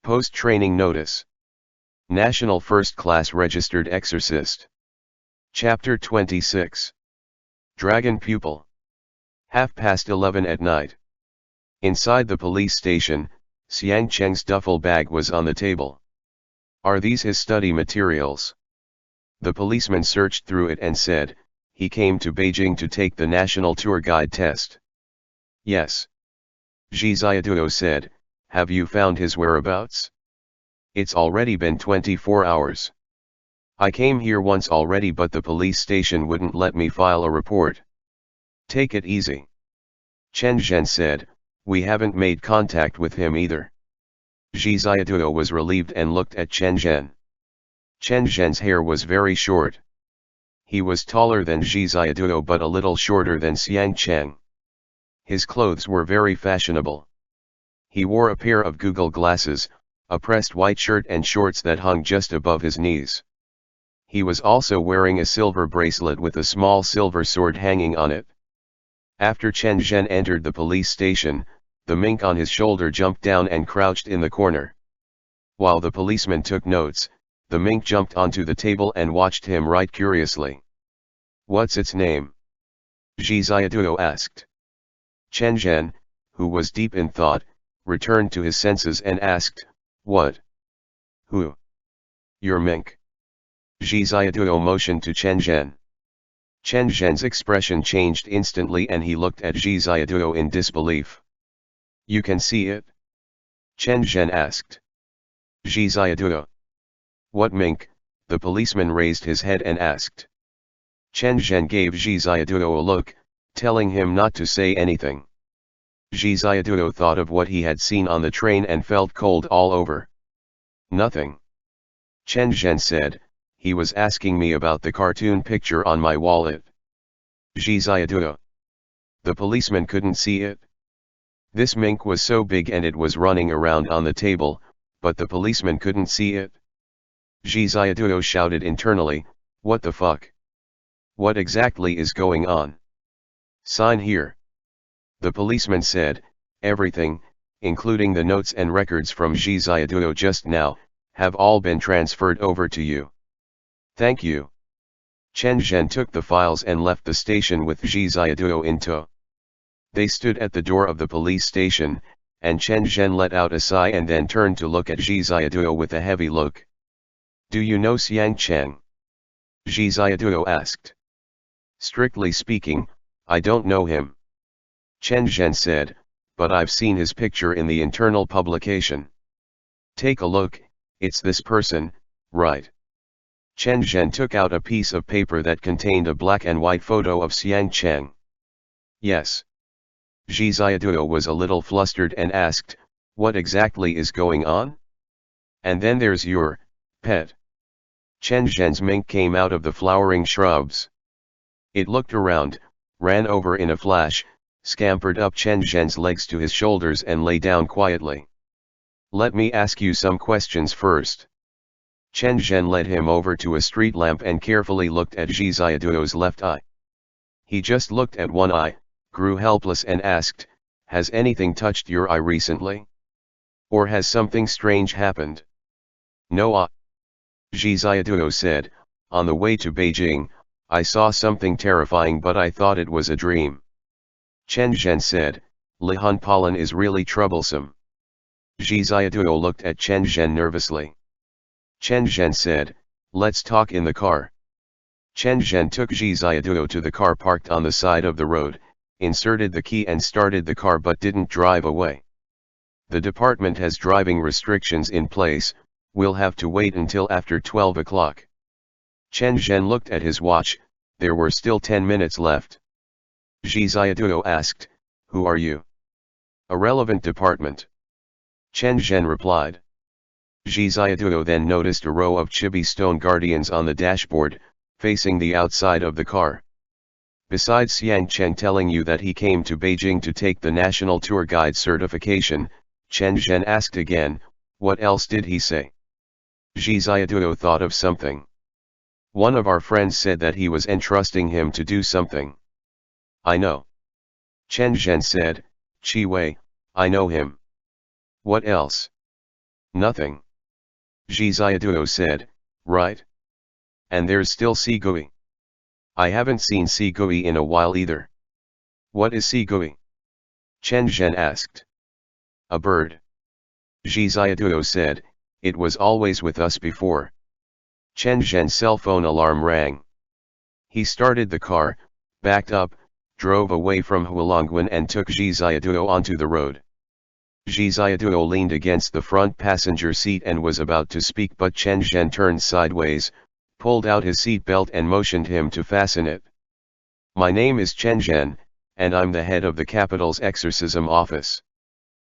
Post-training notice. National First-Class Registered Exorcist. Chapter 26. Dragon Pupil. 11:30 at night. Inside the police station, Xiang Cheng's duffel bag was on the table. Are these his study materials? The policeman searched through it and said, he came to Beijing to take the national tour guide test. Yes. JIXIAN said, have you found his whereabouts? It's already been 24 hours. I came here once already but the police station wouldn't let me file a report. Take it easy. Chen Zhen said, we haven't made contact with him either. JIXIAN was relieved and looked at Chen Zhen. Chen Zhen's hair was very short. He was taller than JIXIAN but a little shorter than Xiang Cheng. His clothes were very fashionable. He wore a pair of Google glasses, a pressed white shirt and shorts that hung just above his knees. He was also wearing a silver bracelet with a small silver sword hanging on it. After Chen Zhen entered the police station, the mink on his shoulder jumped down and crouched in the corner. While the policeman took notes, the mink jumped onto the table and watched him right curiously. What's its name? JIXIAN asked. Chen Zhen, who was deep in thought, returned to his senses and asked, what? Who? Your mink. JIXIAN motioned to Chen Zhen. Chen Zhen's expression changed instantly and he looked at JIXIAN in disbelief. You can see it? Chen Zhen asked. JIXIAN. What mink? The policeman raised his head and asked. Chen Zhen gave JIXIAN a look, telling him not to say anything. JIXIAN thought of what he had seen on the train and felt cold all over. Nothing. Chen Zhen said, he was asking me about the cartoon picture on my wallet. JIXIAN. The policeman couldn't see it. This mink was so big and it was running around on the table, but the policeman couldn't see it. JIXIAN shouted internally, what the fuck? What exactly is going on? Sign here. The policeman said, everything, including the notes and records from JIXIAN just now, have all been transferred over to you. Thank you. Chen Zhen took the files and left the station with JIXIAN in tow. They stood at the door of the police station, and Chen Zhen let out a sigh and then turned to look at JIXIAN with a heavy look. Do you know Xiang Cheng? JIXIAN asked. Strictly speaking, I don't know him. Chen Zhen said, but I've seen his picture in the internal publication. Take a look, it's this person, right? Chen Zhen took out a piece of paper that contained a black and white photo of Xiang Cheng. Yes. JIXIAN was a little flustered and asked, what exactly is going on? And then there's your pet. Chen Zhen's mink came out of the flowering shrubs. It looked around, ran over in a flash, scampered up Chen Zhen's legs to his shoulders and lay down quietly. Let me ask you some questions first. Chen Zhen led him over to a street lamp and carefully looked at JIXIAN's left eye. He just looked at one eye, grew helpless and asked, has anything touched your eye recently? Or has something strange happened? No. JIXIAN said, on the way to Beijing, I saw something terrifying but I thought it was a dream. Chen Zhen said, Lihan pollen is really troublesome. JIXIAN looked at Chen Zhen nervously. Chen Zhen said, let's talk in the car. Chen Zhen took JIXIAN to the car parked on the side of the road, inserted the key and started the car but didn't drive away. The department has driving restrictions in place, we'll have to wait until after 12 o'clock. Chen Zhen looked at his watch, there were still 10 minutes left. JIXIAN asked, who are you? A relevant department. Chen Zhen replied. JIXIAN then noticed a row of chibi stone guardians on the dashboard, facing the outside of the car. Besides Xiang Cheng telling you that he came to Beijing to take the national tour guide certification, Chen Zhen asked again, what else did he say? JIXIAN thought of something. One of our friends said that he was entrusting him to do something. I know. Chen Zhen said, Chi Wei, I know him. What else? Nothing. JIXIAN said, right? And there's still Sigui. I haven't seen Sigui in a while either. What is Sigui? Chen Zhen asked. A bird. JIXIAN said, it was always with us before. Chen Zhen's cell phone alarm rang. He started the car, backed up, drove away from Hualongguan and took JIXIAN onto the road. JIXIAN leaned against the front passenger seat and was about to speak, but Chen Zhen turned sideways, pulled out his seat belt and motioned him to fasten it. My name is Chen Zhen, and I'm the head of the capital's exorcism office.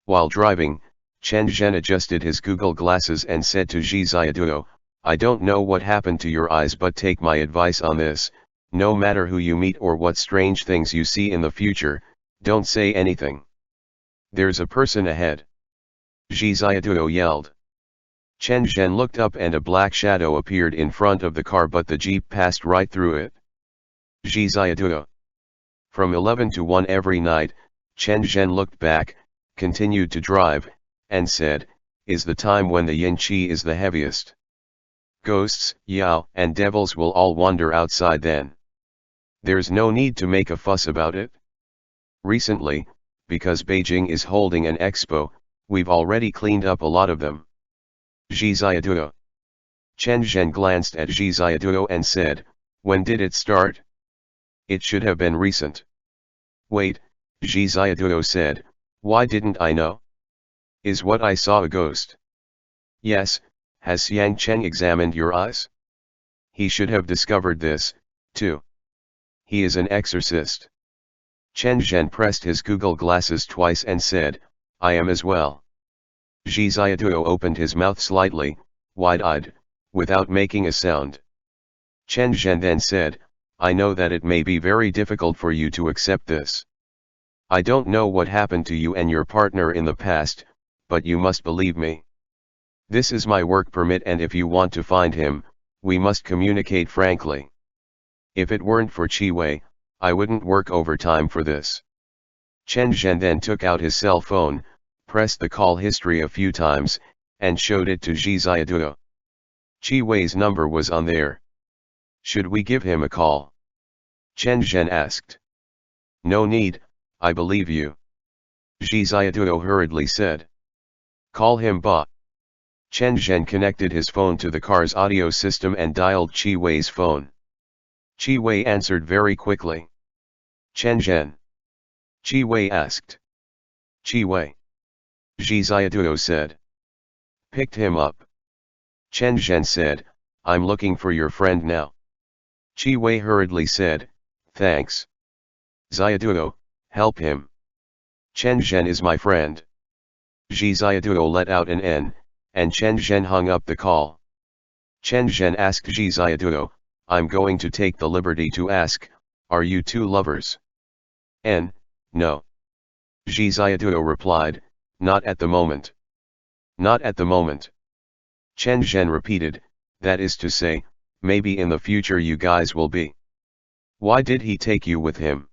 While driving, Chen Zhen adjusted his Google glasses and said to JIXIAN, I don't know what happened to your eyes, but take my advice on this, no matter who you meet or what strange things you see in the future, don't say anything. There's a person ahead. JIXIAN yelled. Chen Zhen looked up and a black shadow appeared in front of the car, but the jeep passed right through it. JIXIAN. From 11 to 1 every night, Chen Zhen looked back, continued to drive, and said, is the time when the yin qi is the heaviest. Ghosts, yao, and devils will all wander outside then. There's no need to make a fuss about it. Recently, because Beijing is holding an expo, we've already cleaned up a lot of them. JIXIAN. Chen Zhen glanced at JIXIAN and said, when did it start? It should have been recent. Wait, JIXIAN said, why didn't I know? Is what I saw a ghost? Yes, has Xiang Cheng examined your eyes? He should have discovered this, too. He is an exorcist. Chen Zhen pressed his Google glasses twice and said, I am as well. JIXIAN opened his mouth slightly, wide-eyed, without making a sound. Chen Zhen then said, I know that it may be very difficult for you to accept this. I don't know what happened to you and your partner in the past, but you must believe me. This is my work permit, and if you want to find him, we must communicate frankly. If it weren't for Qi Wei, I wouldn't work overtime for this. Chen Zhen then took out his cell phone, pressed the call history a few times, and showed it to JIXIAN. Qi Wei's number was on there. Should we give him a call? Chen Zhen asked. No need, I believe you. JIXIAN hurriedly said. Call him Ba. Chen Zhen connected his phone to the car's audio system and dialed Qi Wei's phone. Qi Wei answered very quickly. Chen Zhen. Qi Wei asked. Qi Wei. JIXIAN said. Picked him up. Chen Zhen said, I'm looking for your friend now. Qi Wei hurriedly said, thanks. JIXIAN, help him. Chen Zhen is my friend. JIXIAN let out an N, and Chen Zhen hung up the call. Chen Zhen asked JIXIAN, I'm going to take the liberty to ask, are you two lovers? N, no. JIXIAN replied, not at the moment. Not at the moment. Chen Zhen repeated, that is to say, maybe in the future you guys will be. Why did he take you with him?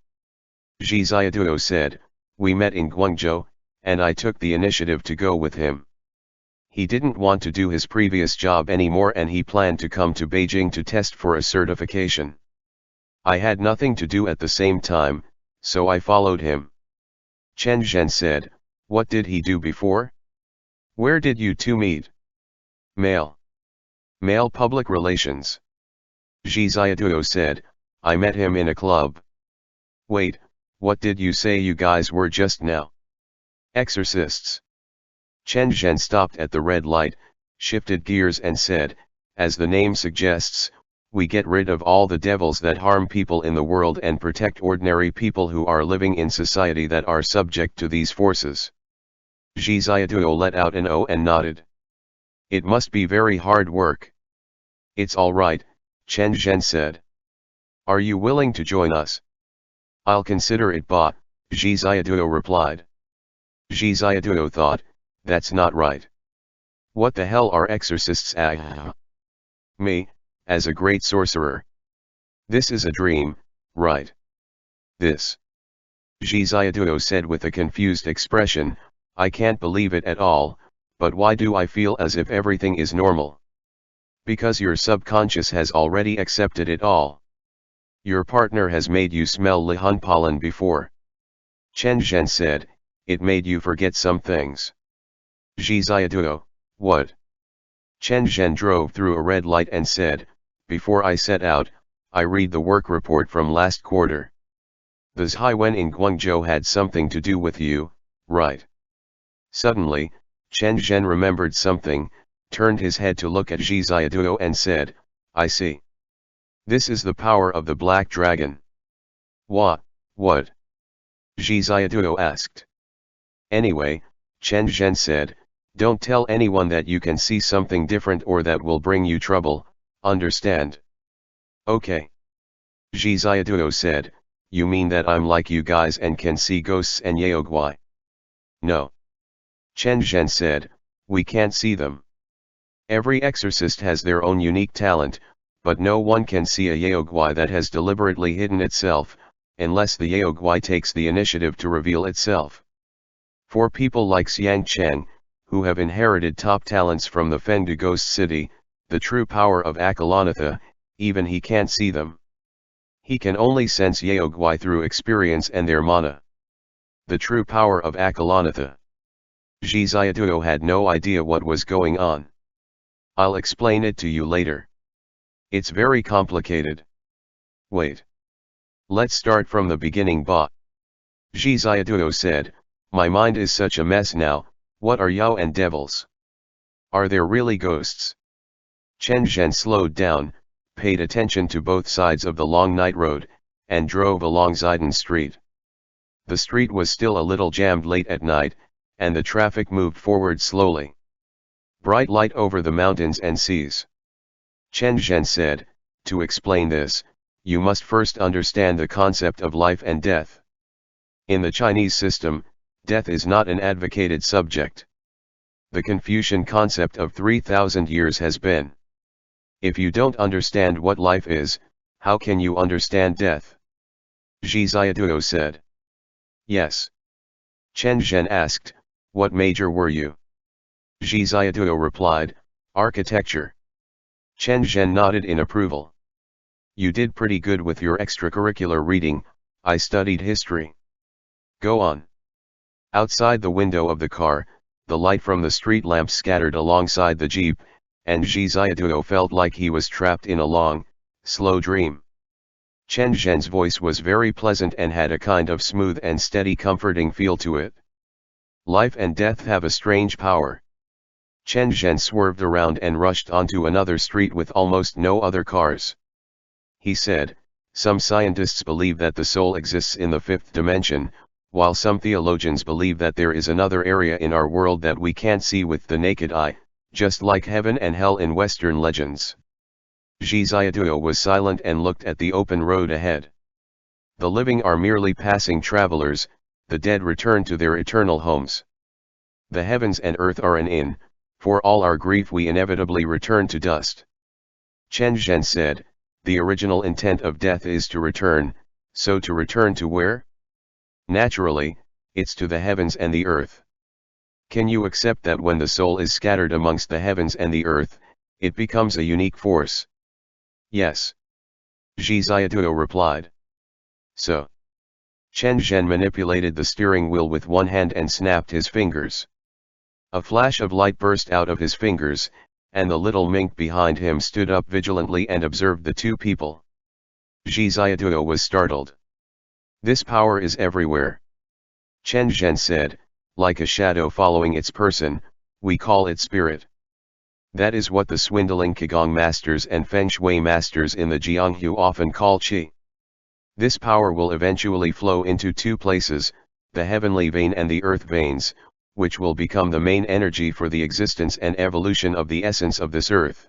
JIXIAN said, we met in Guangzhou, and I took the initiative to go with him. He didn't want to do his previous job anymore and he planned to come to Beijing to test for a certification. I had nothing to do at the same time, so I followed him. Chen Zhen said, what did he do before? Where did you two meet? Mail. Mail public relations. JIXIAN said, I met him in a club. Wait, what did you say you guys were just now? Exorcists. Chen Zhen stopped at the red light, shifted gears and said, as the name suggests, we get rid of all the devils that harm people in the world and protect ordinary people who are living in society that are subject to these forces. JIXIAN let out an O and nodded. It must be very hard work. It's all right, Chen Zhen said. Are you willing to join us? I'll consider it, Ba, JIXIAN replied. JIXIAN thought, that's not right. What the hell are exorcists? Me, as a great sorcerer. This is a dream, right? This. JIXIAN said with a confused expression, I can't believe it at all, but why do I feel as if everything is normal? Because your subconscious has already accepted it all. Your partner has made you smell Lihun pollen before. Chen Zhen said, it made you forget some things. JIXIAN, what? Chen Zhen drove through a red light and said, before I set out, I read the work report from last quarter. The Zhaiwen in Guangzhou had something to do with you, right? Suddenly, Chen Zhen remembered something, turned his head to look at JIXIAN and said, I see. This is the power of the Black Dragon. What? JIXIAN asked. Anyway, Chen Zhen said, don't tell anyone that you can see something different or that will bring you trouble, understand? Okay. JIXIAN said, you mean that I'm like you guys and can see ghosts and yaoguai? No. Chen Zhen said, we can't see them. Every exorcist has their own unique talent, but no one can see a yaoguai that has deliberately hidden itself, unless the yaoguai takes the initiative to reveal itself. For people like Xiang Cheng, who have inherited top talents from the Fengde Ghost City, the true power of Akalanatha, even he can't see them. He can only sense yaoguai through experience and their mana. The true power of Akalanatha. JIXIAN had no idea what was going on. I'll explain it to you later. It's very complicated. Wait. Let's start from the beginning. JIXIAN said, my mind is such a mess now, what are Yao and devils? Are there really ghosts? Chen Zhen slowed down, paid attention to both sides of the long night road, and drove along Zidon Street. The street was still a little jammed late at night, and the traffic moved forward slowly. Bright light over the mountains and seas. Chen Zhen said, to explain this, you must first understand the concept of life and death. In the Chinese system, death is not an advocated subject. The Confucian concept of 3,000 years has been. If you don't understand what life is, how can you understand death? JIXIAN said. Yes. Chen Zhen asked, what major were you? JIXIAN replied, architecture. Chen Zhen nodded in approval. You did pretty good with your extracurricular reading, I studied history. Go on. Outside the window of the car, the light from the street lamp scattered alongside the jeep, and JIXIAN felt like he was trapped in a long, slow dream. Chen Zhen's voice was very pleasant and had a kind of smooth and steady comforting feel to it. Life and death have a strange power. Chen Zhen swerved around and rushed onto another street with almost no other cars. He said, some scientists believe that the soul exists in the fifth dimension, while some theologians believe that there is another area in our world that we can't see with the naked eye, just like heaven and hell in Western legends. JIXIAN was silent and looked at the open road ahead. The living are merely passing travelers, the dead return to their eternal homes. The heavens and earth are an inn, for all our grief we inevitably return to dust. Chen Zhen said, the original intent of death is to return, so to return to where? Naturally, it's to the heavens and the earth. Can you accept that when the soul is scattered amongst the heavens and the earth, it becomes a unique force? Yes. JIXIAN replied. So. Chen Zhen manipulated the steering wheel with one hand and snapped his fingers. A flash of light burst out of his fingers, and the little mink behind him stood up vigilantly and observed the two people. JIXIAN was startled. This power is everywhere. Chen Zhen said, like a shadow following its person, we call it spirit. That is what the swindling Qigong masters and Feng Shui masters in the Jianghu often call qi. This power will eventually flow into two places, the heavenly vein and the earth veins, which will become the main energy for the existence and evolution of the essence of this earth.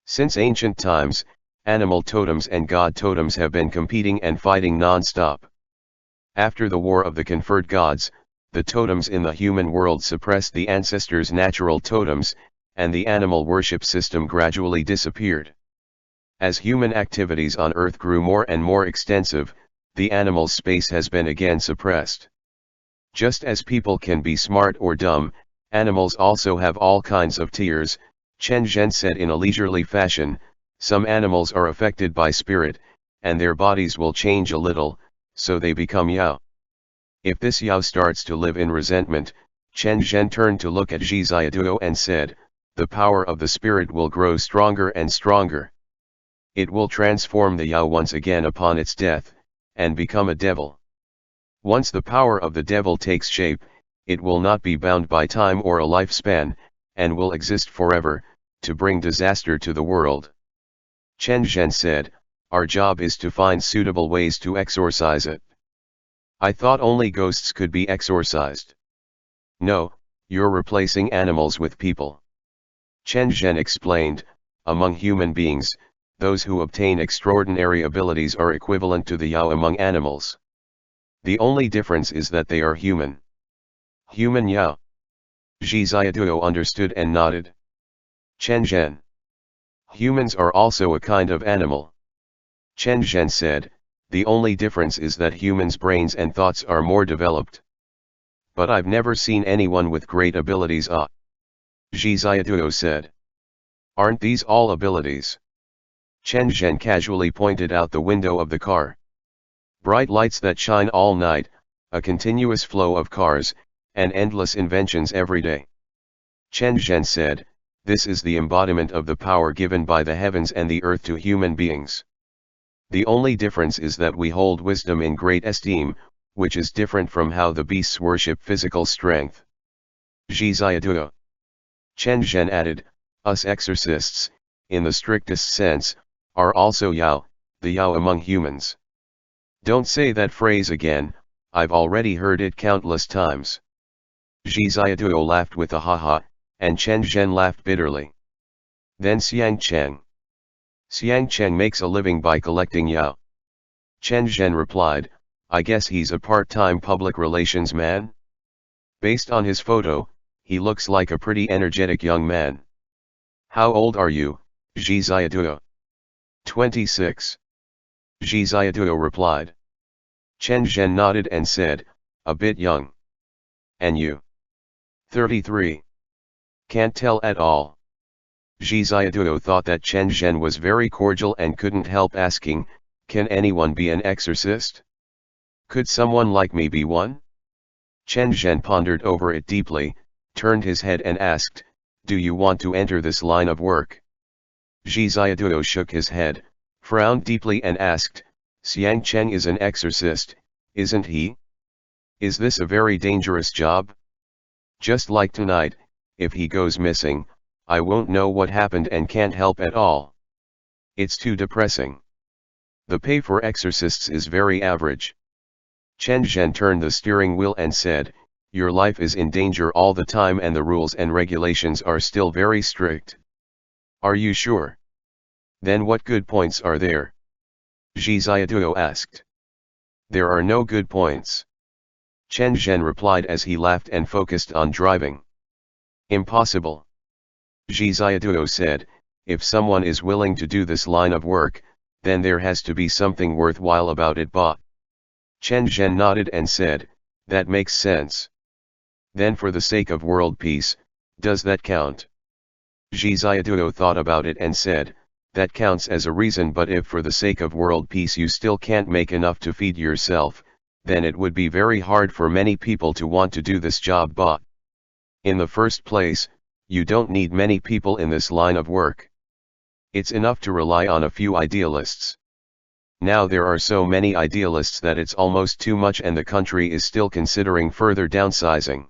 Since ancient times, animal totems and god totems have been competing and fighting non-stop. After the war of the conferred gods, the totems in the human world suppressed the ancestors' natural totems, and the animal worship system gradually disappeared. As human activities on Earth grew more and more extensive, the animal space has been again suppressed. Just as people can be smart or dumb, Animals also have all kinds of tears, Chen Zhen said in a leisurely fashion. Some animals are affected by spirit, and their bodies will change a little, so they become Yao. If this Yao starts to live in resentment, Chen Zhen turned to look at JIXIAN and said, the power of the spirit will grow stronger and stronger. It will transform the Yao once again upon its death, and become a devil. Once the power of the devil takes shape, it will not be bound by time or a lifespan, and will exist forever, to bring disaster to the world. Chen Zhen said, our job is to find suitable ways to exorcise it. I thought only ghosts could be exorcised. No, you're replacing animals with people. Chen Zhen explained, among human beings, those who obtain extraordinary abilities are equivalent to the Yao among animals. The only difference is that they are human. Human Yao. JIXIAN understood and nodded. Chen Zhen. Humans are also a kind of animal. Chen Zhen said, the only difference is that humans' brains and thoughts are more developed. But I've never seen anyone with great abilities. JIXIAN said. Aren't these all abilities? Chen Zhen casually pointed out the window of the car. Bright lights that shine all night, a continuous flow of cars, and endless inventions every day. Chen Zhen said, this is the embodiment of the power given by the heavens and the earth to human beings. The only difference is that we hold wisdom in great esteem, which is different from how the beasts worship physical strength. JIXIAN. Chen Zhen added, us exorcists, in the strictest sense, are also Yao, the Yao among humans. Don't say that phrase again, I've already heard it countless times. JIXIAN laughed with a ha-ha, and Chen Zhen laughed bitterly. Then Xiang Cheng. Xiang Cheng makes a living by collecting Yao. Chen Zhen replied, I guess he's a part-time public relations man? Based on his photo, he looks like a pretty energetic young man. How old are you, JIXIAN? 26. JIXIAN replied. Chen Zhen nodded and said, a bit young. And you? 33. Can't tell at all. JIXIAN thought that Chen Zhen was very cordial and couldn't help asking, can anyone be an exorcist? Could someone like me be one? Chen Zhen pondered over it deeply, turned his head and asked, do you want to enter this line of work? JIXIAN shook his head, frowned deeply and asked, Xiang Cheng is an exorcist, isn't he? Is this a very dangerous job? Just like tonight, if he goes missing, I won't know what happened and can't help at all. It's too depressing. The pay for exorcists is very average. Chen Zhen turned the steering wheel and said, your life is in danger all the time and the rules and regulations are still very strict. Are you sure? Then what good points are there? JIXIAN asked. There are no good points. Chen Zhen replied as he laughed and focused on driving. Impossible. JIXIAN said, if someone is willing to do this line of work, then there has to be something worthwhile about it. Chen Zhen nodded and said, that makes sense. Then for the sake of world peace, does that count? JIXIAN thought about it and said, that counts as a reason, but if for the sake of world peace you still can't make enough to feed yourself, then it would be very hard for many people to want to do this job. In the first place, you don't need many people in this line of work. It's enough to rely on a few idealists. Now there are so many idealists that it's almost too much and the country is still considering further downsizing.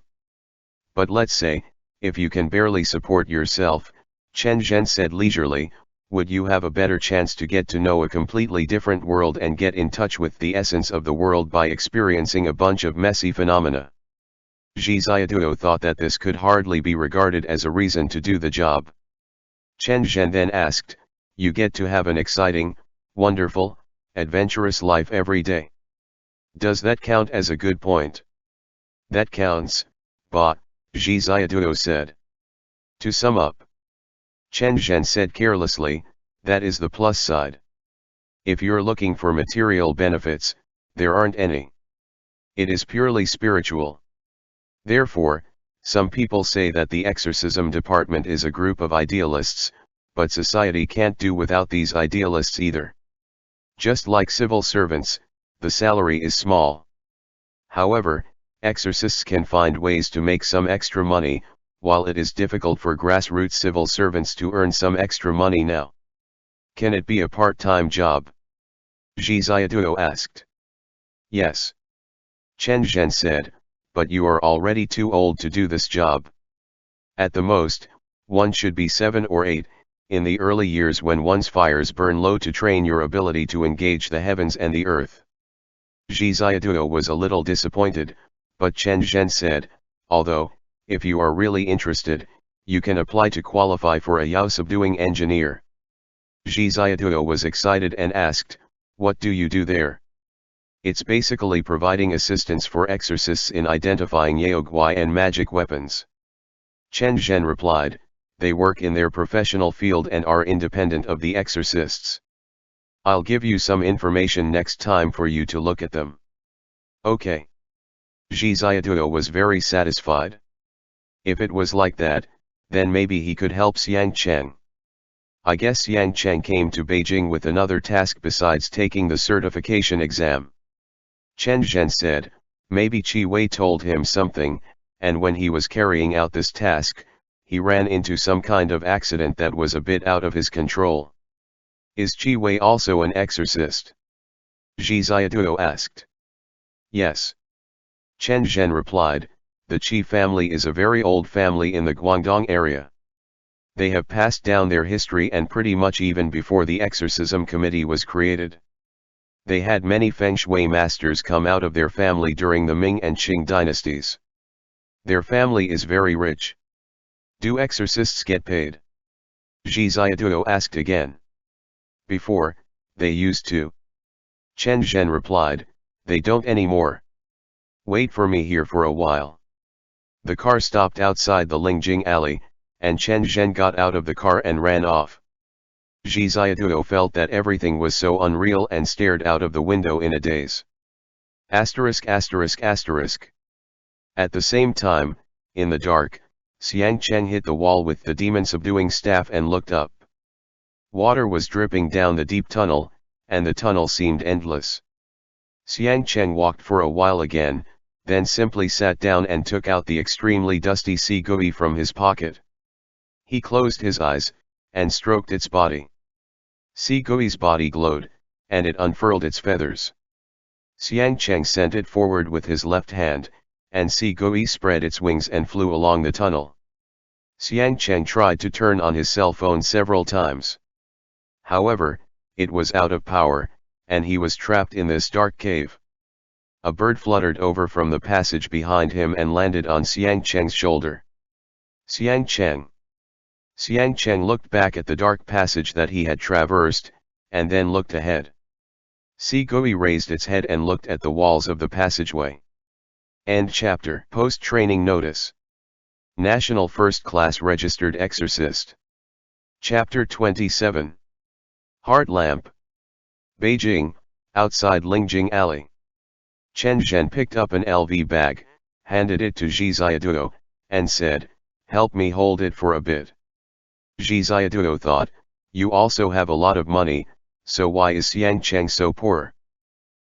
But let's say, if you can barely support yourself, Chen Zhen said leisurely, would you have a better chance to get to know a completely different world and get in touch with the essence of the world by experiencing a bunch of messy phenomena? JIXIAN thought that this could hardly be regarded as a reason to do the job. Chen Zhen then asked, you get to have an exciting, wonderful, adventurous life every day. Does that count as a good point? That counts, JIXIAN said. To sum up, Chen Zhen said carelessly, that is the plus side. If you're looking for material benefits, there aren't any. It is purely spiritual. Therefore, Some people say that the exorcism department is a group of idealists, but society can't do without these idealists either. Just like civil servants, the salary is small. However, exorcists can find ways to make some extra money, while it is difficult for grassroots civil servants to earn some extra money now. Can it be a part-time job? JIXIAN asked. Yes. Chen Zhen said, but you are already too old to do this job. At the most, one should be 7 or 8, in the early years when one's fires burn low, to train your ability to engage the heavens and the earth. JIXIAN was a little disappointed, but Chen Zhen said, although, if you are really interested, you can apply to qualify for a Yao subduing engineer. JIXIAN was excited and asked, what do you do there? It's basically providing assistance for exorcists in identifying yaoguai and magic weapons. Chen Zhen replied, they work in their professional field and are independent of the exorcists. I'll give you some information next time for you to look at them. Okay. JIXIAN was very satisfied. If it was like that, then maybe he could help Xiang Cheng. I guess Xiang Cheng came to Beijing with another task besides taking the certification exam. Chen Zhen said, maybe Qi Wei told him something, and when he was carrying out this task, he ran into some kind of accident that was a bit out of his control. Is Qi Wei also an exorcist? JIXIAN asked. Yes. Chen Zhen replied, the Qi family is a very old family in the Guangdong area. They have passed down their history and pretty much even before the exorcism committee was created. They had many feng shui masters come out of their family during the Ming and Qing dynasties. Their family is very rich. Do exorcists get paid? JIXIAN asked again. Before, they used to. Chen Zhen replied, they don't anymore. Wait for me here for a while. The car stopped outside the Lingjing alley, and Chen Zhen got out of the car and ran off. JIXIAN felt that everything was so unreal and stared out of the window in a daze. At the same time, in the dark, Xiang Cheng hit the wall with the demon subduing staff and looked up. Water was dripping down the deep tunnel, and the tunnel seemed endless. Xiang Cheng walked for a while again, then simply sat down and took out the extremely dusty sea gui from his pocket. He closed his eyes, and stroked its body. Sea gui's body glowed, and it unfurled its feathers. Xiang Cheng sent it forward with his left hand, and Sea Gui spread its wings and flew along the tunnel. Xiang Cheng tried to turn on his cell phone several times. However, it was out of power, and he was trapped in this dark cave. A bird fluttered over from the passage behind him and landed on Xiang Cheng's shoulder. Xiang Cheng. Xiang Cheng looked back at the dark passage that he had traversed, and then looked ahead. Sea Gui raised its head and looked at the walls of the passageway. End chapter. Post-training notice. National First Class Registered Exorcist. Chapter 27. Heart Lamp. Beijing, outside Lingjing Alley. Chen Zhen picked up an LV bag, handed it to JIXIAN, and said, help me hold it for a bit. JIXIAN thought, you also have a lot of money, so why is Xiang Cheng so poor?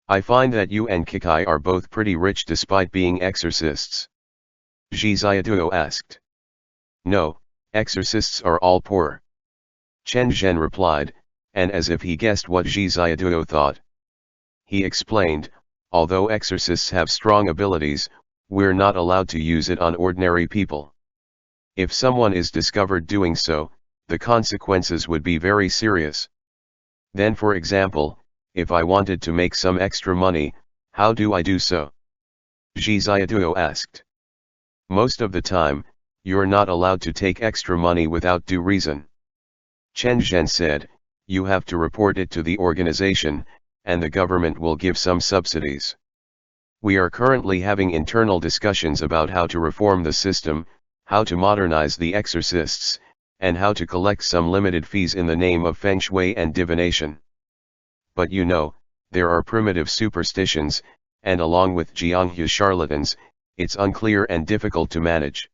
I find that you and Kikai are both pretty rich despite being exorcists. JIXIAN asked. No, exorcists are all poor. Chen Zhen replied, and as if he guessed what JIXIAN thought. He explained, although exorcists have strong abilities, we're not allowed to use it on ordinary people. If someone is discovered doing so, the consequences would be very serious. Then for example, if I wanted to make some extra money, how do I do so? JIXIAN asked. Most of the time, you're not allowed to take extra money without due reason. Chen Zhen said, you have to report it to the organization, and the government will give some subsidies. We are currently having internal discussions about how to reform the system, how to modernize the exorcists, and how to collect some limited fees in the name of feng shui and divination. But you know, there are primitive superstitions, and along with Jianghu charlatans, it's unclear and difficult to manage.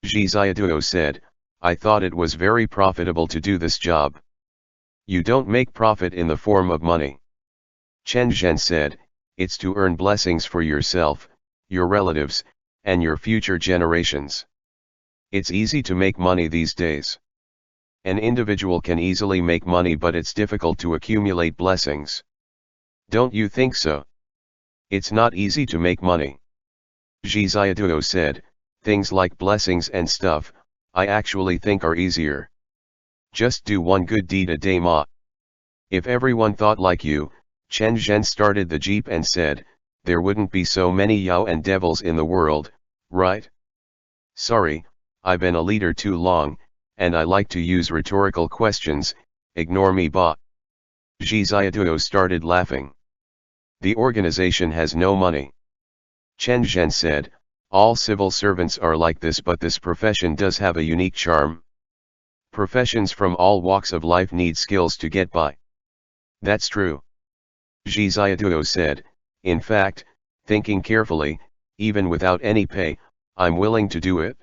JIXIAN said, I thought it was very profitable to do this job. You don't make profit in the form of money. Chen Zhen said, it's to earn blessings for yourself, your relatives, and your future generations. It's easy to make money these days. An individual can easily make money, but it's difficult to accumulate blessings. Don't you think so? It's not easy to make money. JIXIAN said, things like blessings and stuff, I actually think are easier. Just do one good deed a day ma. If everyone thought like you, Chen Zhen started the jeep and said, there wouldn't be so many Yao and devils in the world, right? Sorry, I've been a leader too long, and I like to use rhetorical questions, ignore me ba. JIXIAN started laughing. The organization has no money. Chen Zhen said, all civil servants are like this, but this profession does have a unique charm. Professions from all walks of life need skills to get by. That's true. JIXIAN said, in fact, thinking carefully, even without any pay, I'm willing to do it.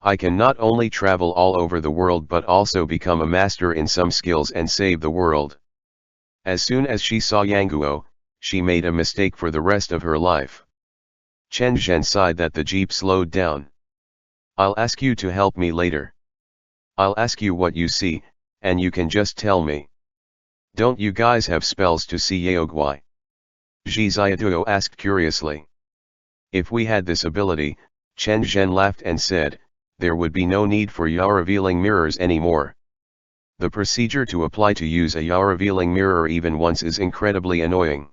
I can not only travel all over the world but also become a master in some skills and save the world. As soon as she saw Yang Guo, she made a mistake for the rest of her life. Chen Zhen sighed that the jeep slowed down. I'll ask you to help me later. I'll ask you what you see, and you can just tell me. Don't you guys have spells to see Yaoguai? JIXIAN asked curiously. If we had this ability, Chen Zhen laughed and said, there would be no need for Yao revealing mirrors anymore. The procedure to apply to use a Yao revealing mirror even once is incredibly annoying.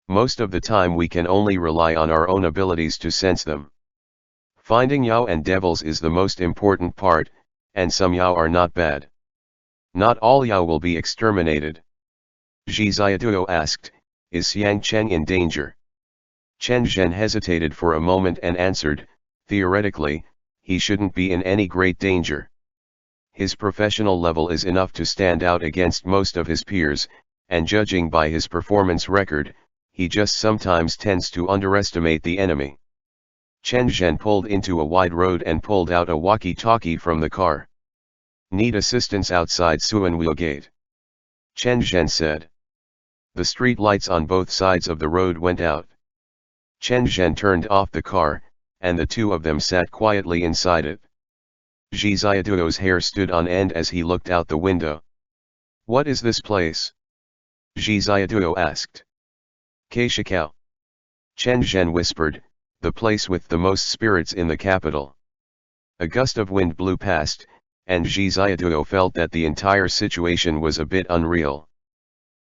Most of the time we can only rely on our own abilities to sense them. Finding Yao and devils is the most important part, and some Yao are not bad. Not all Yao will be exterminated. JIXIAN asked, is Xiang Cheng in danger? Chen Zhen hesitated for a moment and answered, theoretically, he shouldn't be in any great danger. His professional level is enough to stand out against most of his peers, and judging by his performance record, he just sometimes tends to underestimate the enemy. Chen Zhen pulled into a wide road and pulled out a walkie-talkie from the car. Need assistance outside Suanwu Gate. Chen Zhen said. The street lights on both sides of the road went out. Chen Zhen turned off the car, and the two of them sat quietly inside it. JIXIAN's hair stood on end as he looked out the window. What is this place? JIXIAN asked. Keishikao. Chen Zhen whispered, the place with the most spirits in the capital. A gust of wind blew past, and JIXIAN felt that the entire situation was a bit unreal.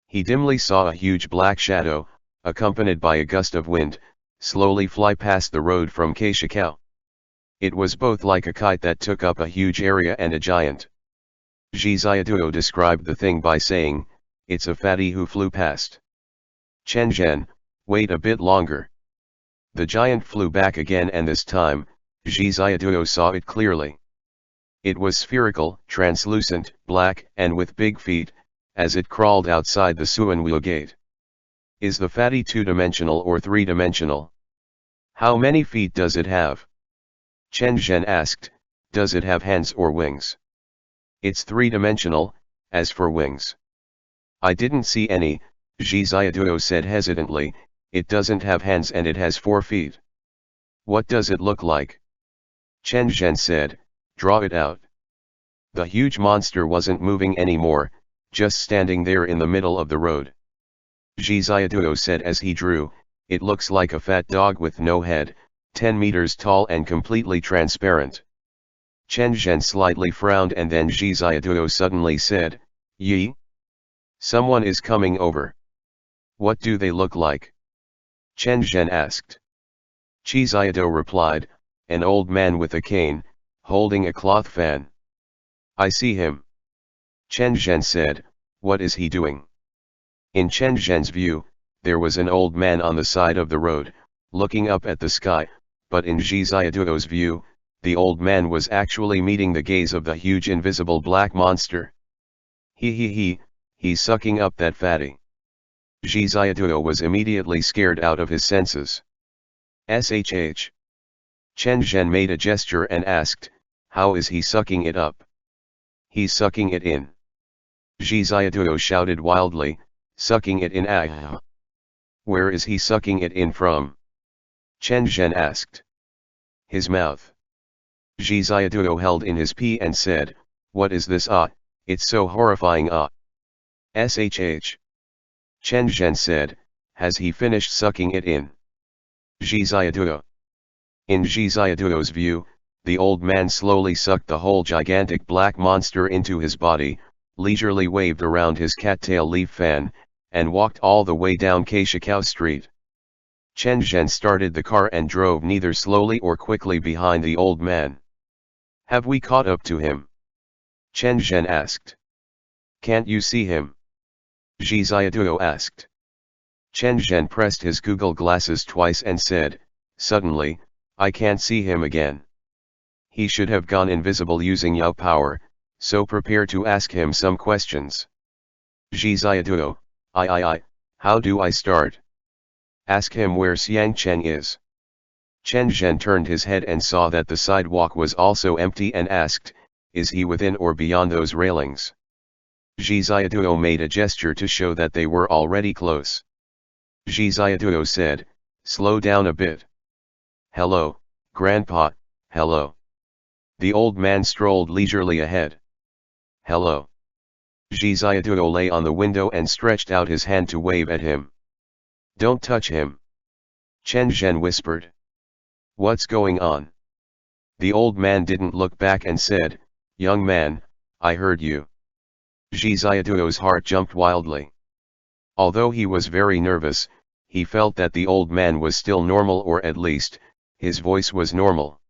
He dimly saw a huge black shadow, accompanied by a gust of wind, slowly fly past the road from Keishikao. It was both like a kite that took up a huge area and a giant. JIXIAN described the thing by saying, it's a fatty who flew past. Chen Zhen, wait a bit longer. The giant flew back again, and this time, JIXIAN saw it clearly. It was spherical, translucent, black, and with big feet, as it crawled outside the Suanwu Gate. Is the fatty two-dimensional or three-dimensional? How many feet does it have? Chen Zhen asked, does it have hands or wings? It's three-dimensional. As for wings, I didn't see any, JIXIAN said hesitantly, it doesn't have hands and it has 4 feet. What does it look like? Chen Zhen said, draw it out. The huge monster wasn't moving anymore, just standing there in the middle of the road. JIXIAN said as he drew, it looks like a fat dog with no head, 10 meters tall and completely transparent. Chen Zhen slightly frowned, and then JIXIAN suddenly said, Yi? Someone is coming over. What do they look like? Chen Zhen asked. JIXIAN replied, an old man with a cane, holding a cloth fan. I see him. Chen Zhen said, what is he doing? In Chen Zhen's view, there was an old man on the side of the road, looking up at the sky, but in JIXIAN's view, the old man was actually meeting the gaze of the huge invisible black monster. He's sucking up that fatty. JIXIAN was immediately scared out of his senses. SHH. Chen Zhen made a gesture and asked, how is he sucking it up? He's sucking it in. JIXIAN shouted wildly, sucking it in ah. Where is he sucking it in from? Chen Zhen asked. His mouth. JIXIAN held in his pee and said, what is this ah, it's so horrifying ah. Shh. Chen Zhen said, has he finished sucking it in? JIXIAN. In JIXIAN's view, the old man slowly sucked the whole gigantic black monster into his body, leisurely waved around his cattail leaf fan, and walked all the way down Keishikao Street. Chen Zhen started the car and drove neither slowly or quickly behind the old man. Have we caught up to him? Chen Zhen asked. Can't you see him? JIXIAN asked. Chen Zhen pressed his Google glasses twice and said, suddenly, I can't see him again. He should have gone invisible using Yao power, so prepare to ask him some questions. JIXIAN, how do I start? Ask him where Xiang Cheng is. Chen Zhen turned his head and saw that the sidewalk was also empty and asked, is he within or beyond those railings? JIXIAN made a gesture to show that they were already close. JIXIAN said, slow down a bit. Hello, Grandpa, hello. The old man strolled leisurely ahead. Hello. JIXIAN lay on the window and stretched out his hand to wave at him. Don't touch him. Chen Zhen whispered. What's going on? The old man didn't look back and said, young man, I heard you. JIXIAN's heart jumped wildly. Although he was very nervous, he felt that the old man was still normal, or at least, his voice was normal.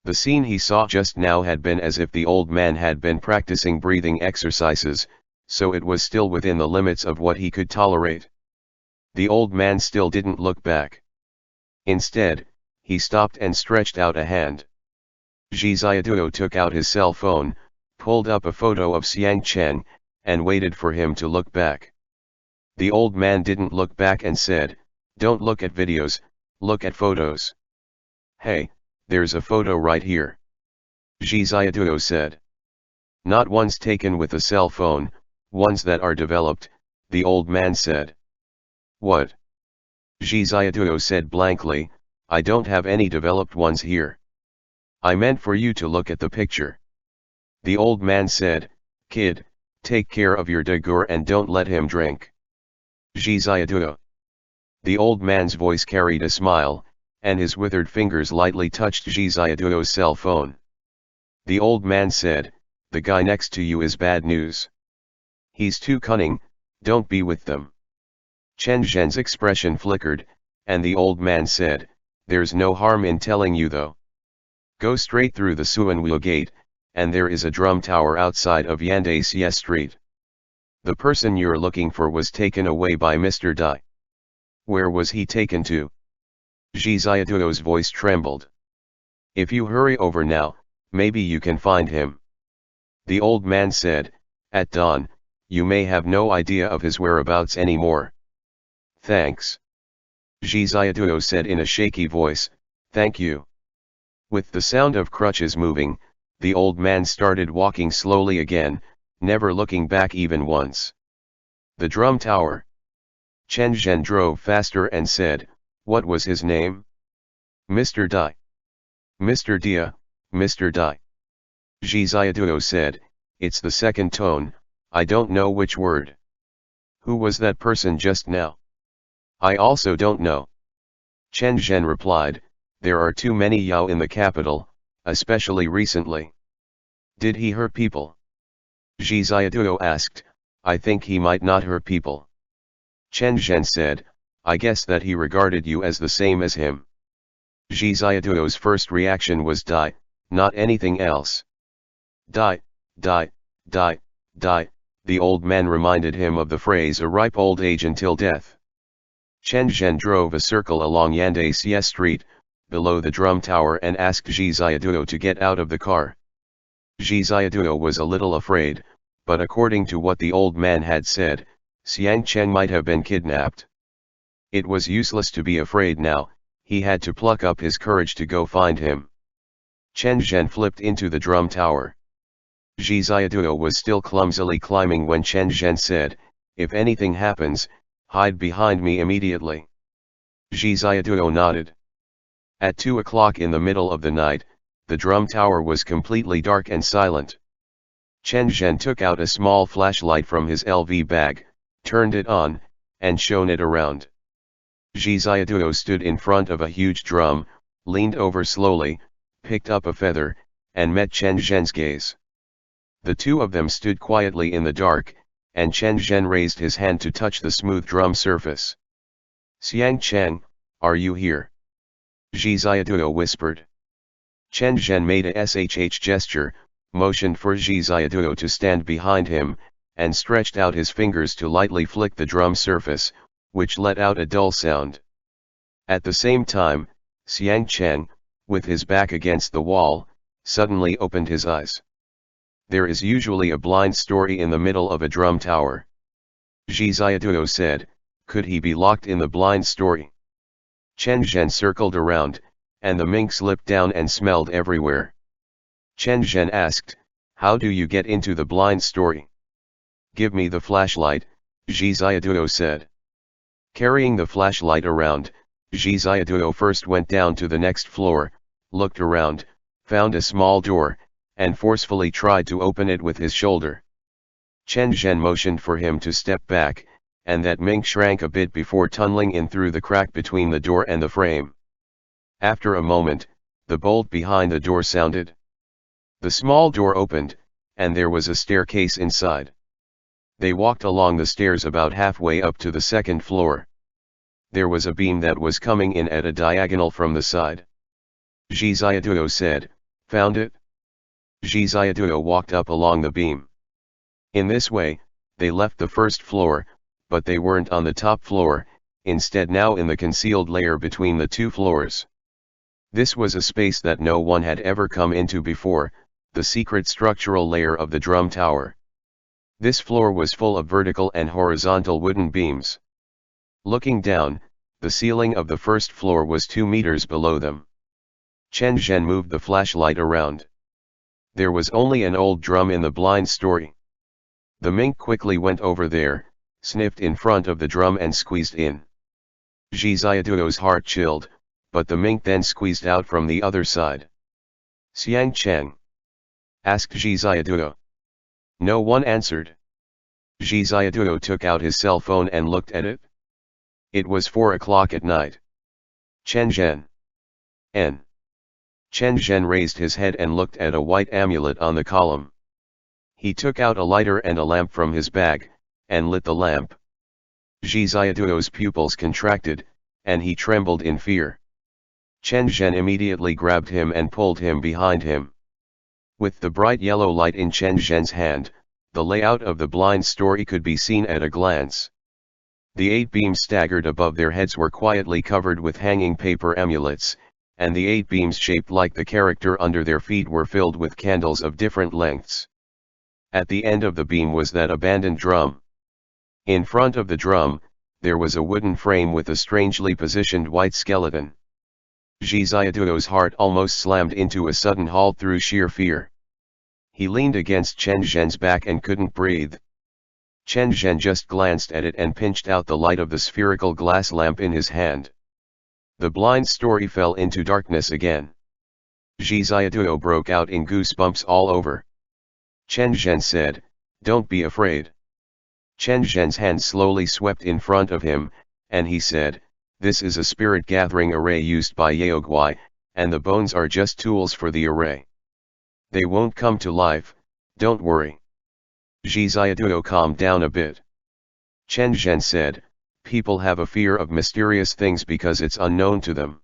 The scene he saw just now had been as if the old man had been practicing breathing exercises, so it was still within the limits of what he could tolerate. The old man still didn't look back. Instead, he stopped and stretched out a hand. JIXIAN took out his cell phone, pulled up a photo of Xiang Cheng, and waited for him to look back. The old man didn't look back and said, don't look at videos, look at photos. Hey, there's a photo right here. JIXIAN said. Not ones taken with a cell phone, ones that are developed, the old man said. What? JIXIAN said blankly, I don't have any developed ones here. I meant for you to look at the picture. The old man said, kid, take care of your dagur and don't let him drink. JIXIAN. The old man's voice carried a smile, and his withered fingers lightly touched JIXIAN's cell phone. The old man said, the guy next to you is bad news. He's too cunning, don't be with them. Chen Zhen's expression flickered, and the old man said, there's no harm in telling you though. Go straight through the Suanwu gate, and there is a drum tower outside of Yande Xie Street. The person you're looking for was taken away by Mr. Dai. Where was he taken to? JIXIAN's voice trembled. If you hurry over now, maybe you can find him. The old man said, at dawn, you may have no idea of his whereabouts anymore. Thanks. JIXIAN said in a shaky voice, thank you. With the sound of crutches moving, the old man started walking slowly again, never looking back even once. The drum tower. Chen Zhen drove faster and said, what was his name? Mr. Dai. Mr. Dia, Mr. Dai. JIXIAN said, it's the second tone, I don't know which word. Who was that person just now? I also don't know. Chen Zhen replied, there are too many Yao in the capital, especially recently. Did he hurt people? JIXIAN asked, I think he might not hurt people. Chen Zhen said, I guess that he regarded you as the same as him. JIXIAN's first reaction was die, not anything else. Die, die, die, die, the old man reminded him of the phrase a ripe old age until death. Chen Zhen drove a circle along Yande Xie Street, below the drum tower, and asked JIXIAN to get out of the car. JIXIAN was a little afraid, but according to what the old man had said, Xiang Cheng might have been kidnapped. It was useless to be afraid now, He had to pluck up his courage to go find him. Chen Zhen flipped into the drum tower. JIXIAN was still clumsily climbing when Chen Zhen said, "If anything happens, hide behind me immediately." JIXIAN nodded. At 2 o'clock in the middle of the night, the drum tower was completely dark and silent. Chen Zhen took out a small flashlight from his LV bag, turned it on, and shone it around. JIXIAN stood in front of a huge drum, leaned over slowly, picked up a feather, and met Chen Zhen's gaze. The two of them stood quietly in the dark, and Chen Zhen raised his hand to touch the smooth drum surface. "Xiang Cheng, are you here?" JIXIAN whispered. Chen Zhen made a SHH gesture, motioned for JIXIAN to stand behind him, and stretched out his fingers to lightly flick the drum surface, which let out a dull sound. At the same time, Xiang Cheng, with his back against the wall, suddenly opened his eyes. There is usually a blind story in the middle of a drum tower. JIXIAN said, "Could he be locked in the blind story?" Chen Zhen circled around, and the Ming slipped down and smelled everywhere. Chen Zhen asked, "How do you get into the blind story?" "Give me the flashlight," JIXIAN said. Carrying the flashlight around, JIXIAN first went down to the next floor, looked around, found a small door, and forcefully tried to open it with his shoulder. Chen Zhen motioned for him to step back, and that Ming shrank a bit before tunneling in through the crack between the door and the frame. After a moment, the bolt behind the door sounded. The small door opened, and there was a staircase inside. They walked along the stairs about halfway up to the second floor. There was a beam that was coming in at a diagonal from the side. JIXIAN said, "Found it?" JIXIAN walked up along the beam. In this way, they left the first floor, but they weren't on the top floor, instead now in the concealed layer between the two floors. This was a space that no one had ever come into before, the secret structural layer of the drum tower. This floor was full of vertical and horizontal wooden beams. Looking down, the ceiling of the first floor was 2 meters below them. Chen Zhen moved the flashlight around. There was only an old drum in the blind story. The Ming quickly went over there, sniffed in front of the drum and squeezed in. JIXIAN's heart chilled, but the Ming then squeezed out from the other side. "Xiang Cheng?" asked JIXIAN. No one answered. JIXIAN took out his cell phone and looked at it. It was 4 o'clock at night. "Chen Zhen." N. Chen Zhen raised his head and looked at a white amulet on the column. He took out a lighter and a lamp from his bag, and lit the lamp. JIXIAN's pupils contracted, and he trembled in fear. Chen Zhen immediately grabbed him and pulled him behind him. With the bright yellow light in Chen Zhen's hand, the layout of the blind story could be seen at a glance. The 8 beams staggered above their heads were quietly covered with hanging paper amulets, and the 8 beams shaped like the character under their feet were filled with candles of different lengths. At the end of the beam was that abandoned drum. In front of the drum, there was a wooden frame with a strangely positioned white skeleton. JIXIAN's heart almost slammed into a sudden halt through sheer fear. He leaned against Chen Zhen's back and couldn't breathe. Chen Zhen just glanced at it and pinched out the light of the spherical glass lamp in his hand. The blind story fell into darkness again. JIXIAN broke out in goosebumps all over. Chen Zhen said, "Don't be afraid." Chen Zhen's hand slowly swept in front of him, and he said, "This is a spirit gathering array used by Yaoguai, and the bones are just tools for the array. They won't come to life, don't worry." JIXIAN calmed down a bit. Chen Zhen said, "People have a fear of mysterious things because it's unknown to them.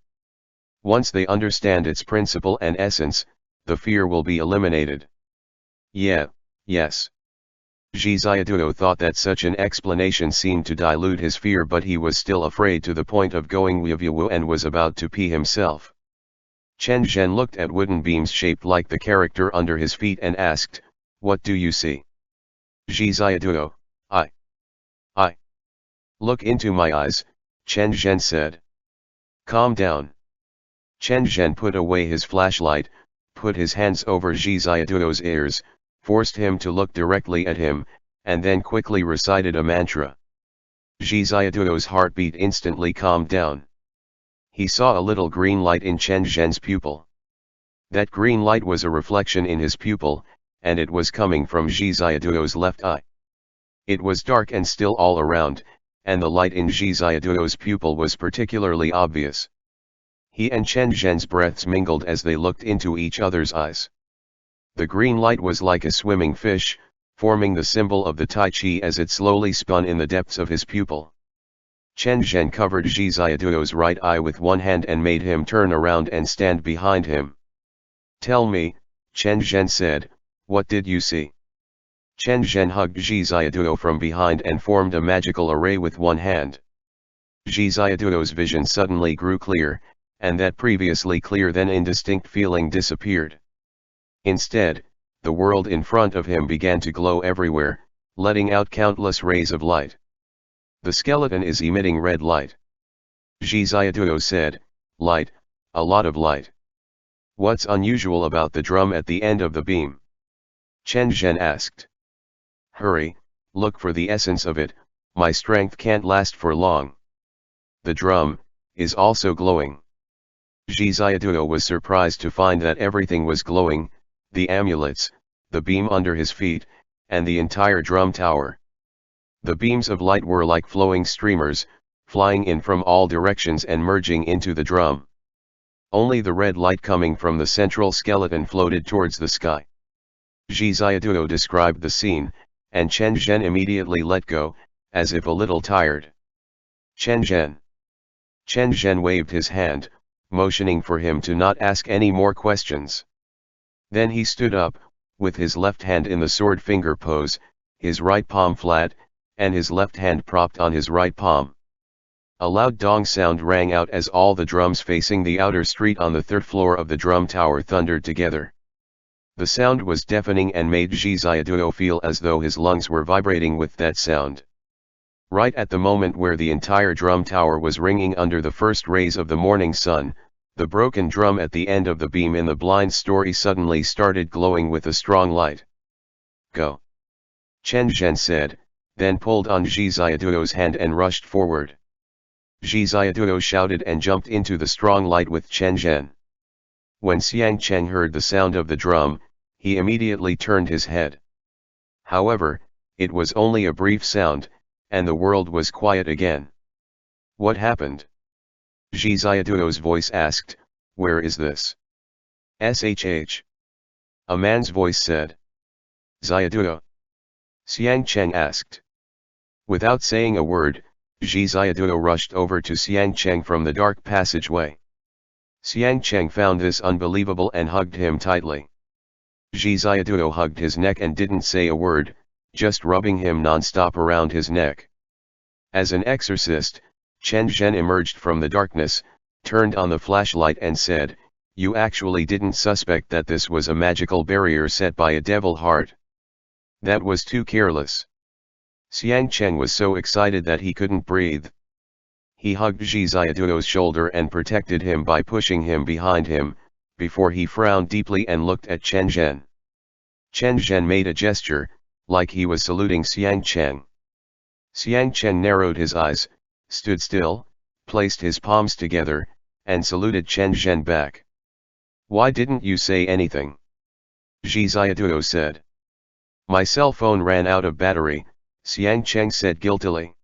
Once they understand its principle and essence, the fear will be eliminated." "Yeah, yes." JIXIAN thought that such an explanation seemed to dilute his fear, but he was still afraid to the point of going Wu and was about to pee himself. Chen Zhen looked at wooden beams shaped like the character under his feet and asked, "What do you see?" JIXIAN, I. Look into my eyes," Chen Zhen said. Calm down. Chen Zhen put away his flashlight, put his hands over Zhi Ziaduo's ears, forced him to look directly at him, and then quickly recited a mantra. Zhi Ziaduo's heartbeat instantly calmed down. He saw a little green light in Chen Zhen's pupil. That green light was a reflection in his pupil, and it was coming from Zhi Ziaduo's left eye. It was dark and still all around, and the light in Zhi Ziaduo's pupil was particularly obvious. He and Chen Zhen's breaths mingled as they looked into each other's eyes. The green light was like a swimming fish, forming the symbol of the Tai Chi as it slowly spun in the depths of his pupil. Chen Zhen covered Zhi Ziaduo's right eye with one hand and made him turn around and stand behind him. Tell me, Chen Zhen said, what did you see? Chen Zhen hugged Zhi Ziaduo from behind and formed a magical array with one hand. Zhi Ziaduo's vision suddenly grew clear, and that previously clear then indistinct feeling disappeared. Instead, the world in front of him began to glow everywhere, letting out countless rays of light. The skeleton is emitting red light. Zhi Ziaduo said, light, a lot of light. What's unusual about the drum at the end of the beam? Chen Zhen asked. Hurry, look for the essence of it, my strength can't last for long. The drum is also glowing. Zhi Ziaduo was surprised to find that everything was glowing, the amulets, the beam under his feet, and the entire drum tower. The beams of light were like flowing streamers, flying in from all directions and merging into the drum. Only the red light coming from the central skeleton floated towards the sky. Zhi Ziaduo described the scene, and Chen Zhen immediately let go, as if a little tired. Chen Zhen. Chen Zhen waved his hand, motioning for him to not ask any more questions. Then he stood up, with his left hand in the sword finger pose, his right palm flat, and his left hand propped on his right palm. A loud dong sound rang out as all the drums facing the outer street on the third floor of the drum tower thundered together. The sound was deafening and made Zhi Ziaduo feel as though his lungs were vibrating with that sound. Right at the moment where the entire drum tower was ringing under the first rays of the morning sun, the broken drum at the end of the beam in the blind story suddenly started glowing with a strong light. Go! Chen Zhen said, then pulled on Zhi Ziaduo's hand and rushed forward. Zhi Ziaduo shouted and jumped into the strong light with Chen Zhen. When Xiang Cheng heard the sound of the drum, he immediately turned his head. However, it was only a brief sound, and the world was quiet again. What happened? Zhi Ziaduo's voice asked, where is this? SHH. A man's voice said. Ziaduo. Xiang Cheng asked. Without saying a word, Zhi Ziaduo rushed over to Xiang Cheng from the dark passageway. Xiang Cheng found this unbelievable and hugged him tightly. Zhi Ziaduo hugged his neck and didn't say a word, just rubbing him non-stop around his neck. As an exorcist, Chen Zhen emerged from the darkness, turned on the flashlight and said, you actually didn't suspect that this was a magical barrier set by a devil heart. That was too careless. Xiang Cheng was so excited that he couldn't breathe. He hugged Zhi Ziaduo's shoulder and protected him by pushing him behind him, before he frowned deeply and looked at Chen Zhen. Chen Zhen made a gesture, like he was saluting Xiang Cheng. Xiang Cheng narrowed his eyes, stood still, placed his palms together, and saluted Chen Zhen back. Why didn't you say anything? Zhi Ziaduo said. My cell phone ran out of battery, Xiang Cheng said guiltily.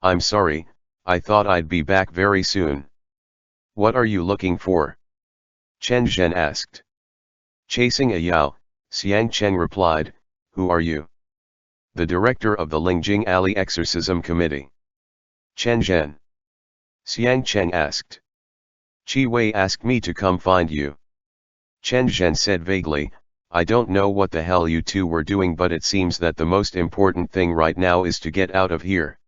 I'm sorry, I thought I'd be back very soon. What are you looking for? Chen Zhen asked. Chasing a Yao, Xiang Cheng replied, who are you? The director of the Lingjing Alley Exorcism Committee. Chen Zhen. Xiang Cheng asked. Qi Wei asked me to come find you. Chen Zhen said vaguely, I don't know what the hell you two were doing, but it seems that the most important thing right now is to get out of here.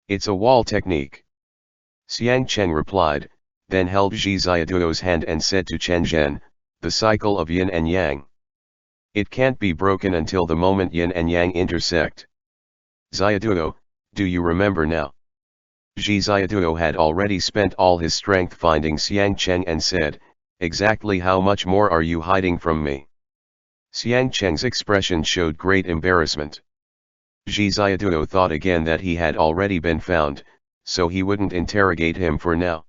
It's a wall technique. Xiang Cheng replied, then held Zhi Ziaduo's hand and said to Chen Zhen, the cycle of yin and yang. It can't be broken until the moment yin and yang intersect. Ziaduo, do you remember now? JIXIAN had already spent all his strength finding Xiang Cheng and said, "Exactly how much more are you hiding from me?" Xiang Cheng's expression showed great embarrassment. JIXIAN thought again that he had already been found, so he wouldn't interrogate him for now.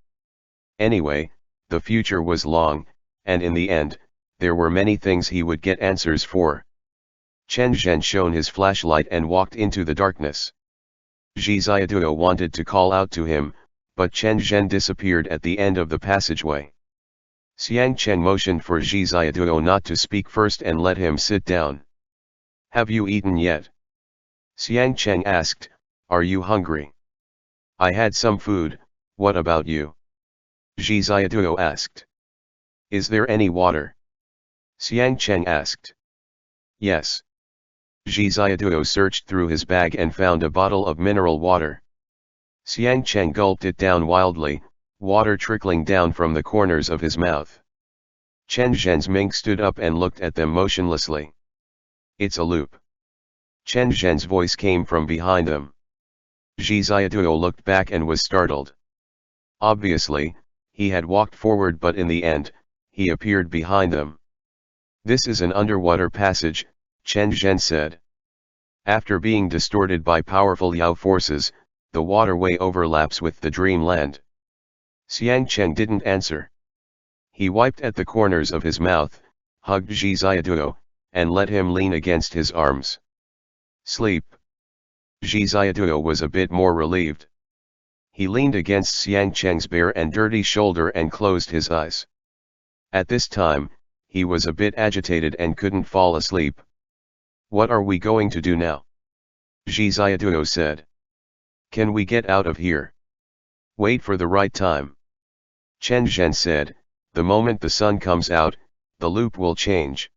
Anyway, the future was long, and in the end, there were many things he would get answers for. Chen Zhen shone his flashlight and walked into the darkness. JIXIAN wanted to call out to him, but Chen Zhen disappeared at the end of the passageway. Xiang Cheng motioned for JIXIAN not to speak first and let him sit down. "Have you eaten yet?" Xiang Cheng asked, "Are you hungry?" "I had some food, what about you?" JIXIAN asked. "Is there any water?" Xiang Cheng asked. "Yes." JIXIAN searched through his bag and found a bottle of mineral water. Xiang Cheng gulped it down wildly, water trickling down from the corners of his mouth. Chen Zhen's Ming stood up and looked at them motionlessly. "It's a loop." Chen Zhen's voice came from behind them. JIXIAN looked back and was startled. Obviously, he had walked forward, but in the end, he appeared behind them. "This is an underwater passage," Chen Zhen said. "After being distorted by powerful Yao forces, the waterway overlaps with the dreamland." Xiang Cheng didn't answer. He wiped at the corners of his mouth, hugged JIXIAN, and let him lean against his arms. "Sleep." JIXIAN was a bit more relieved. He leaned against Xiang Cheng's bare and dirty shoulder and closed his eyes. At this time, he was a bit agitated and couldn't fall asleep. "What are we going to do now?" JIXIAN said. "Can we get out of here?" "Wait for the right time." Chen Zhen said, "The moment the sun comes out, the loop will change.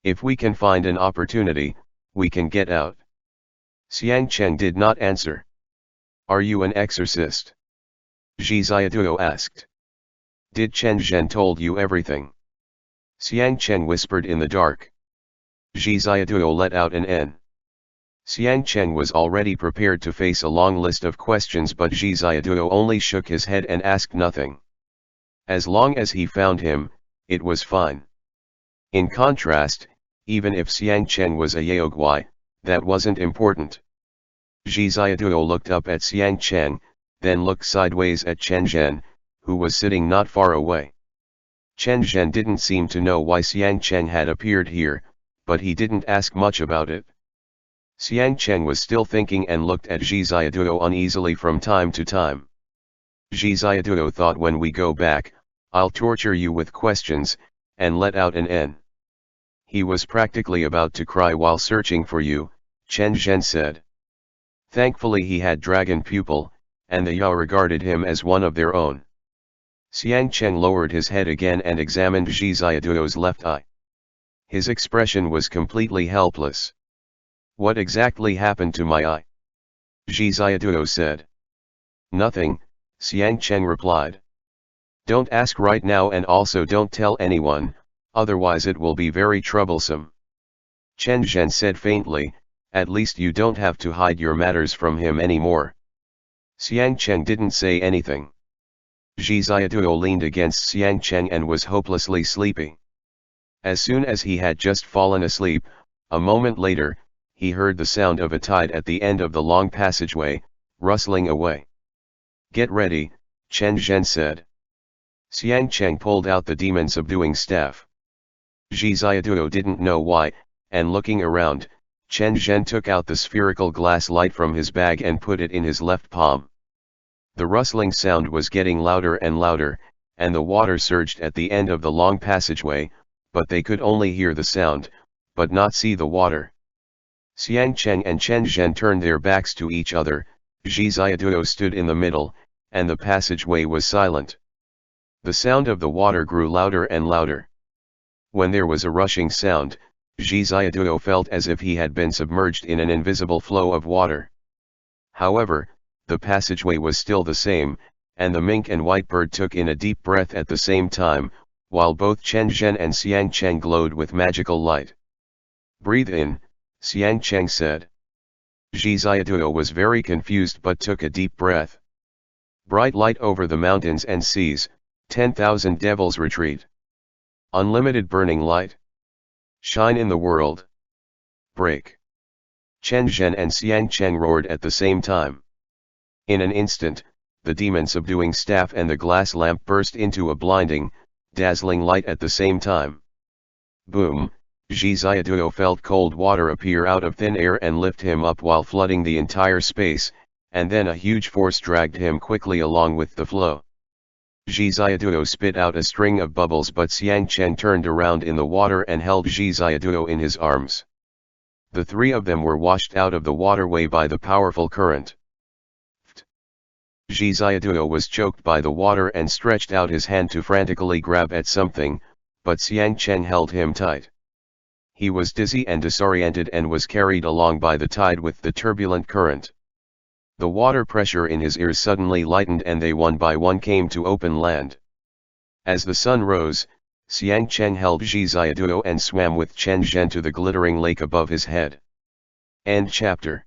If we can find an opportunity, we can get out." Xiang Cheng did not answer. "Are you an exorcist?" JIXIAN asked. "Did Chen Zhen told you everything?" Xiang Cheng whispered in the dark. JIXIAN let out an N. Xiang Cheng was already prepared to face a long list of questions, but JIXIAN only shook his head and asked nothing. As long as he found him, it was fine. In contrast, even if Xiang Cheng was a Yaoguai, that wasn't important. JIXIAN looked up at Xiang Cheng, then looked sideways at Chen Zhen, who was sitting not far away. Chen Zhen didn't seem to know why Xiang Cheng had appeared here, but he didn't ask much about it. Xiang Cheng was still thinking and looked at JIXIAN uneasily from time to time. JIXIAN thought, "When we go back, I'll torture you with questions," and let out an N. "He was practically about to cry while searching for you," Chen Zhen said. Thankfully he had dragon pupil, and the Yao regarded him as one of their own. Xiang Cheng lowered his head again and examined JIXIAN's left eye. His expression was completely helpless. "What exactly happened to my eye?" JIXIAN said. "Nothing," Xiang Cheng replied. "Don't ask right now, and also don't tell anyone, otherwise it will be very troublesome." Chen Zhen said faintly, "At least you don't have to hide your matters from him anymore." Xiang Cheng didn't say anything. JIXIAN leaned against Xiang Cheng and was hopelessly sleepy. As soon as he had just fallen asleep, a moment later, he heard the sound of a tide at the end of the long passageway, rustling away. "Get ready," Chen Zhen said. Xiang Cheng pulled out the demon-subduing staff. JIXIAN didn't know why, and looking around, Chen Zhen took out the spherical glass light from his bag and put it in his left palm. The rustling sound was getting louder and louder, and the water surged at the end of the long passageway, but they could only hear the sound, but not see the water. Xiang Cheng and Chen Zhen turned their backs to each other, JIXIAN stood in the middle, and the passageway was silent. The sound of the water grew louder and louder. When there was a rushing sound, JIXIAN felt as if he had been submerged in an invisible flow of water. However, the passageway was still the same, and the mink and whitebird took in a deep breath at the same time, while both Chen Zhen and Xiang Cheng glowed with magical light. "Breathe in," Xiang Cheng said. JIXIAN was very confused but took a deep breath. Bright light over the mountains and seas, 10,000 devils retreat. Unlimited burning light. Shine in the world. Break. Chen Zhen and Xiang Cheng roared at the same time. In an instant, the demon subduing staff and the glass lamp burst into a blinding, dazzling light at the same time. Boom! JIXIAN felt cold water appear out of thin air and lift him up while flooding the entire space, and then a huge force dragged him quickly along with the flow. JIXIAN spit out a string of bubbles, but Xiang Chen turned around in the water and held JIXIAN in his arms. The three of them were washed out of the waterway by the powerful current. JIXIAN was choked by the water and stretched out his hand to frantically grab at something, but Xiang Chen held him tight. He was dizzy and disoriented and was carried along by the tide with the turbulent current. The water pressure in his ears suddenly lightened and they one by one came to open land. As the sun rose, Xiang Chen held JIXIAN and swam with Chen Zhen to the glittering lake above his head. End chapter.